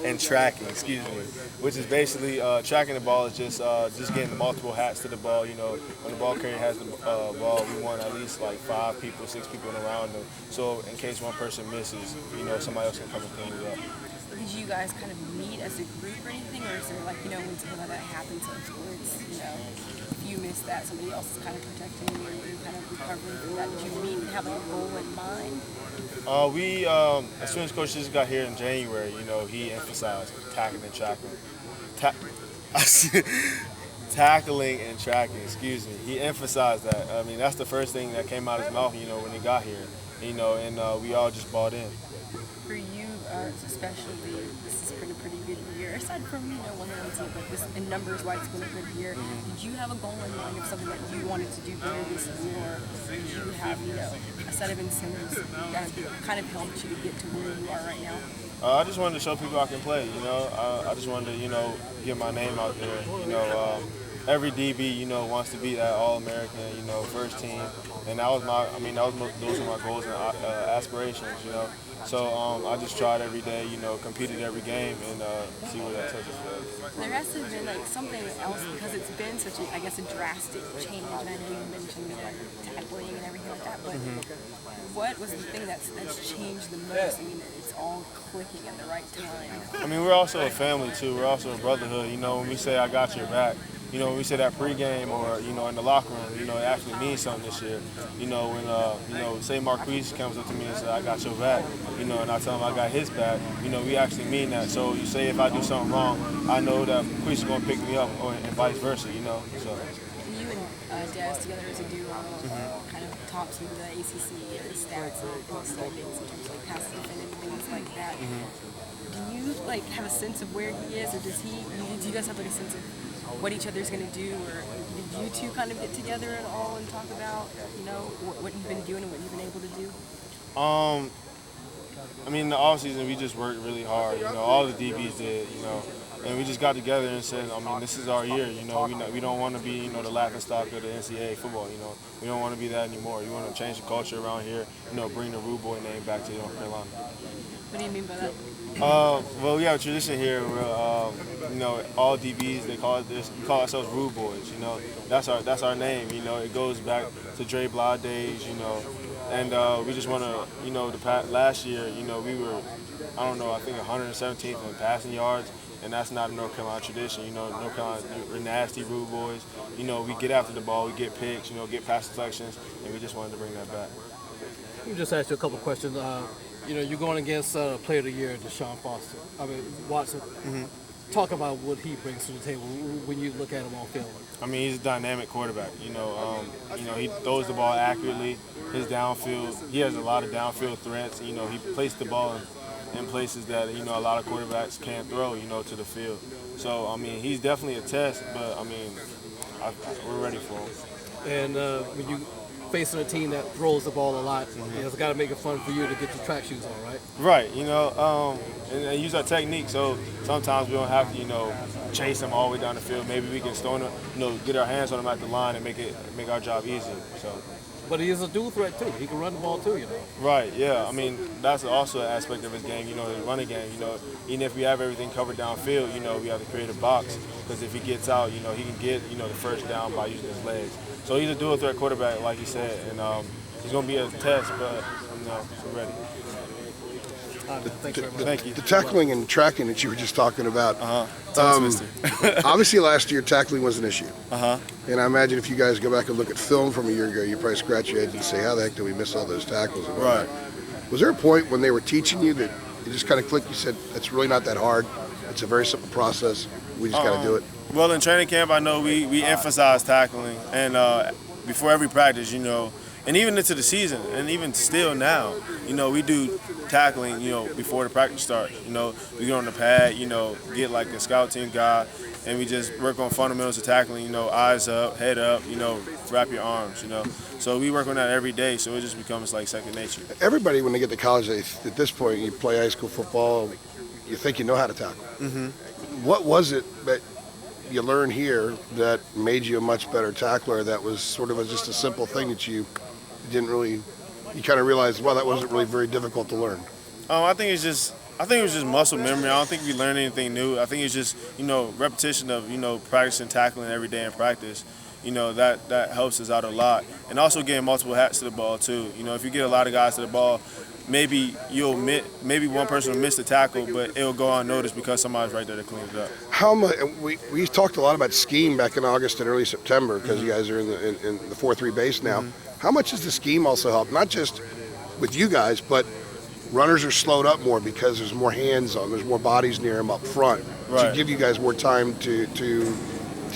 and tracking, excuse me, which is basically tracking the ball is just getting multiple hats to the ball. You know, when the ball carrier has the ball, we want at least like 5 people, 6 people around them. So in case one person misses, you know, somebody else can come and clean it up. Did you guys kind of meet as a group or anything, or is there like, when something like that happens, where it's, if you miss that, somebody else is kind of protecting you, or you kind of recovering from that? Did you meet and have like a goal in mind? As soon as Coach just got here in January, you know, he emphasized tackling and tracking. Tackling and tracking, excuse me. He emphasized that. I mean, that's the first thing that came out of his mouth, you know, when he got here. You know, and we all just bought in. For you, especially, this has been a pretty good year. Aside from, one that I'm seeing, but this, in numbers wise, it's been a good year. Did you have a goal in mind of something that you wanted to do better this season, or did you have, a set of incentives that kind of helped you to get to where you are right now? I just wanted to show people I can play, you know. I just wanted to, get my name out there. Every DB, wants to be that All-American, first team. And that was those were my goals and aspirations, So I just tried every day, competed every game, and see where that takes us. There has to have been like something else, because it's been such a, a drastic change. And I know you mentioned tackling and everything like that, but what was the thing that's changed the most? I mean, it's all clicking at the right time. I mean, we're also a family too. We're also a brotherhood. When we say I got your back. When we say that pregame or, in the locker room, it actually means something this year. When, say Marquise comes up to me and says, I got your back, and I tell him I got his back, we actually mean that. So you say if I do something wrong, I know that Marquise is going to pick me up, and vice versa, so. You and Dez together as a duo kind of talk to the ACC and the stats and standings in terms of like pass defending and things like that. Do you have a sense of where he is, or do you guys have a sense of what each other's going to do, or did you two kind of get together at all and talk about, what you've been doing and what you've been able to do? In the offseason, we just worked really hard. All the DBs did, and we just got together and said, this is our year. We don't want to be, the laughingstock of the NCAA football. We don't want to be that anymore. We want to change the culture around here. Bring the Rude Boy name back to North Carolina. What do you mean by that? Well, we have a tradition here where, all DBs, we call ourselves Rude Boys, That's our name, It goes back to Dre Blah days, And we just want to, last year, we were, I think 117th in passing yards, and that's not a North Carolina tradition. North Carolina, we're nasty Rude Boys. We get after the ball, we get picks, get pass deflections, and we just wanted to bring that back. Let me just ask you a couple questions. You're going against Player of the Year, Watson. Talk about what he brings to the table when you look at him on film. He's a dynamic quarterback. He throws the ball accurately. His downfield, he has a lot of downfield threats. He placed the ball in places that a lot of quarterbacks can't throw, to the field. So he's definitely a test, but we're ready for him. And when you facing a team that throws the ball a lot, it's got to make it fun for you to get your track shoes on, right? Right, and use our technique. So sometimes we don't have to, chase them all the way down the field. Maybe we can stone them, get our hands on them at the line and make our job easier. So. But he is a dual threat too. He can run the ball too, Right, yeah. That's also an aspect of his game, his running game. Even if we have everything covered downfield, we have to create a box, because if he gets out, he can get, the first down by using his legs. So he's a dual threat quarterback, like you said, and he's going to be a test, but we're ready. Thanks very much. Thank you. The tackling and tracking that you were just talking about. Obviously, last year tackling was an issue. And I imagine if you guys go back and look at film from a year ago, you probably scratch your head and say, "How the heck did we miss all those tackles?" And right. Was there a point when they were teaching you that it just kind of clicked? You said, "It's really not that hard. It's a very simple process. We just got to do it." Well, in training camp, I know we emphasize tackling, and before every practice, and even into the season, and even still now, we do tackling, before the practice starts. We get on the pad, get like a scout team guy, and we just work on fundamentals of tackling, eyes up, head up, wrap your arms, So we work on that every day, so it just becomes like second nature. Everybody, when they get to college, at this point, you play high school football, you think you know how to tackle. What was it that you learned here that made you a much better tackler, that was sort of just a simple thing that you didn't really, you kind of realized, well, that wasn't really very difficult to learn? I think it's just, I think it was just muscle memory. I don't think we learned anything new. I think it's just, repetition of, practicing tackling every day in practice. That helps us out a lot. And also getting multiple hats to the ball too. If you get a lot of guys to the ball, maybe maybe one person will miss the tackle, but it'll go unnoticed because somebody's right there to clean it up. How much we talked a lot about scheme back in August and early September because you guys are in the 4-3 base now. How much does the scheme also help? Not just with you guys, but runners are slowed up more because there's more hands on, there's more bodies near them up front to give you guys more time to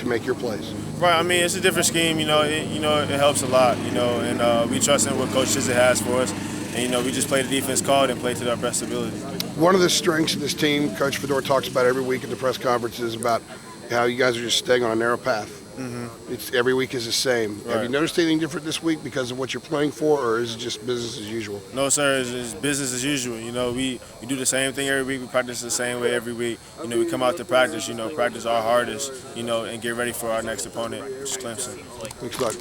make your plays. Right. I mean, it's a different scheme. It helps a lot. And we trust in what Coach Chisholm has for us. And we just play the defense called and play to our best ability. One of the strengths of this team, Coach Fedor talks about every week at the press conferences about how you guys are just staying on a narrow path. It's every week is the same. Have you noticed anything different this week because of what you're playing for, or is it just business as usual? No, sir. It's business as usual. We do the same thing every week. We practice the same way every week. We come out to practice. Practice our hardest. And get ready for our next opponent, which is Clemson. Thanks, Doug.